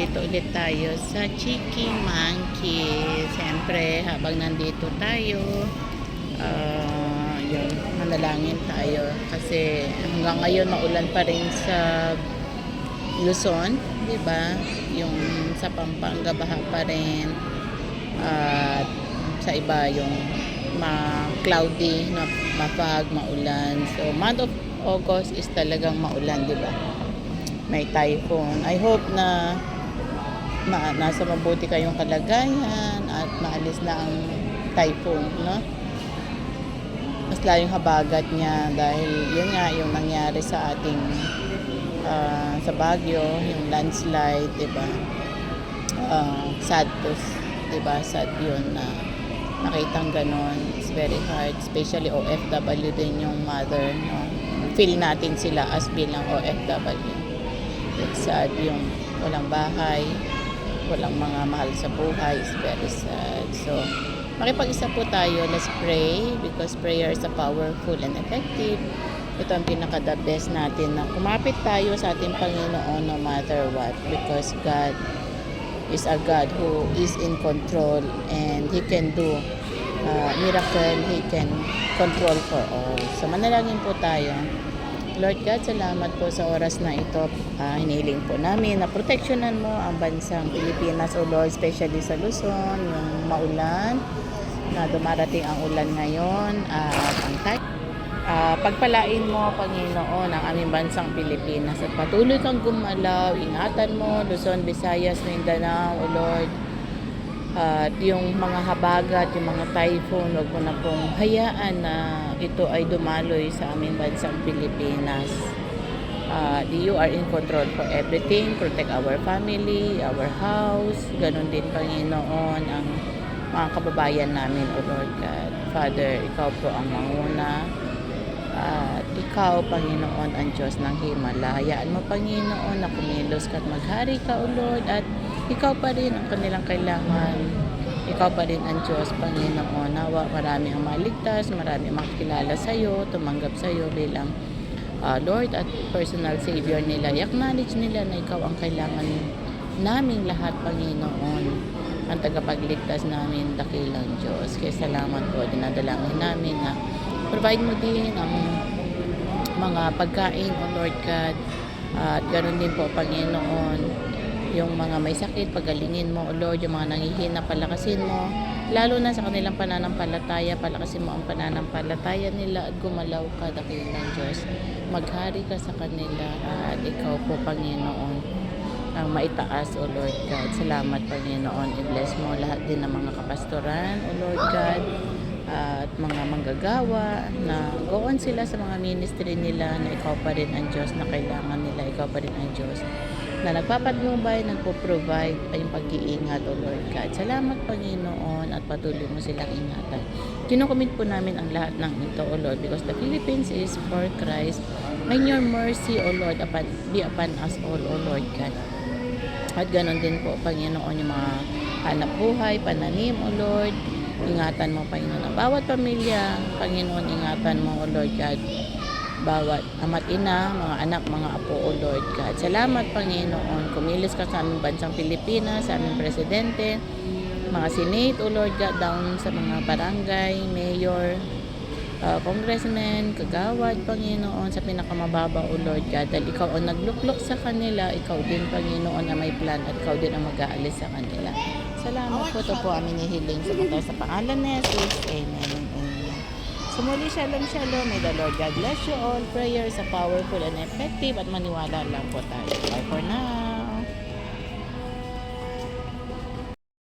nandito ulit tayo sa Cheeky Monkey. Siyempre, habang nandito tayo, yun, manalangin tayo. Kasi hanggang ngayon maulan pa rin sa Luzon, di ba? Yung sa Pampanga, baha pa rin. At sa iba, yung cloudy, na mapag, maulan. So, month of August is talagang maulan, di ba? May typhoon. I hope na nasa mabuti kayong kalagayan at maalis na ang typhoon, no? Mas layong habagat niya dahil yun nga yung nangyari sa ating sa Baguio, yung landslide, diba? Sad to, diba? Sad yun na nakitang ganon. It's very hard, especially OFW din yung mother, no? Feel natin sila as bilang OFW. It's sad yung walang bahay, walang mga mahal sa buhay. It's very sad. So, makipag-isa po tayo. Let's pray because prayer is a powerful and effective. Ito ang pinaka-the best natin na kumapit tayo sa ating Panginoon no matter what, because God is a God who is in control and He can do miracle. He can control for all. So, manalangin po tayo. Lord God, salamat po sa oras na ito. Hinihiling po namin na proteksyonan mo ang bansang Pilipinas, O Lord, especially sa Luzon, yung maulan, na dumarating ang ulan ngayon, at ang pagpalain mo, Panginoon, ang aming bansang Pilipinas, at patuloy kang gumalaw, ingatan mo, Luzon, Visayas, Mindanao, O Lord, at yung mga habagat, yung mga typhoon, wag mo na pong hayaan na ito ay dumaloy sa aming bansang Pilipinas. You are in control for everything. Protect our family, our house. Ganon din, Panginoon, ang mga kababayan namin, O Lord God. Father, Ikaw po ang manguna. At Ikaw, Panginoon, ang Diyos ng Himala. Hayaan mo, Panginoon, na kumilos ka at maghari ka, O Lord. At Ikaw pa rin ang kanilang kailangan. Ikaw pa rin ang Diyos, Panginoon. Nawa, marami ang maligtas, marami ang makikilala sa iyo, tumanggap sa iyo bilang Lord at personal Savior nila. I-acknowledge nila na Ikaw ang kailangan naming lahat, Panginoon. Ang tagapagligtas namin, dakilang Diyos. Kaya salamat po, dinadalangin namin na provide mo din ang mga pagkain, O Lord God. At ganoon din po, Panginoon, yung mga may sakit, pagalingin mo, O Lord, yung mga nanghihina, palakasin mo, lalo na sa kanilang pananampalataya, palakasin mo ang pananampalataya nila at gumalaw ka, dakilang Diyos. Maghari ka sa kanila at Ikaw po, Panginoon, ang maitaas, O Lord God. Salamat, Panginoon. I-bless mo lahat din ng mga kapastoran, O Lord God, at mga manggagawa na go on sila sa mga ministry nila na Ikaw pa rin ang Diyos na kailangan nila. Ikaw pa rin ang Diyos na nagpapatnubay, nagpo-provide ay yung pag-iingat, O Lord God. Salamat, Panginoon, at patuloy mo silang ingatan. Kinukomit po namin ang lahat ng ito, O Lord, because the Philippines is for Christ. May your mercy, O Lord, be upon us all, O Lord God. At ganon din po, Panginoon, yung mga hanap buhay, pananim, O Lord. Ingatan mo, Panginoon, ang bawat pamilya. Panginoon, ingatan mo, O Lord God, bawat ama't ina, mga anak, mga apo, O Lord God. Salamat, Panginoon. Kumilos ka sa aming bansang Pilipinas, sa aming presidente, mga senate, O Lord God, down sa mga barangay, mayor, congressman, kagawad, Panginoon, sa pinakamababa, O Lord God. Dahil Ikaw ang nagluklok sa kanila, Ikaw din, Panginoon, na may plan at Ikaw din ang mag-aalis sa kanila. Salamat po. Ito po aming hihiling sa pangalan ni Jesus. Amen and amen. So muli, shalom, shalom. May the Lord God bless you all. Prayer is a powerful and effective at maniwala lang po tayo. Bye for now.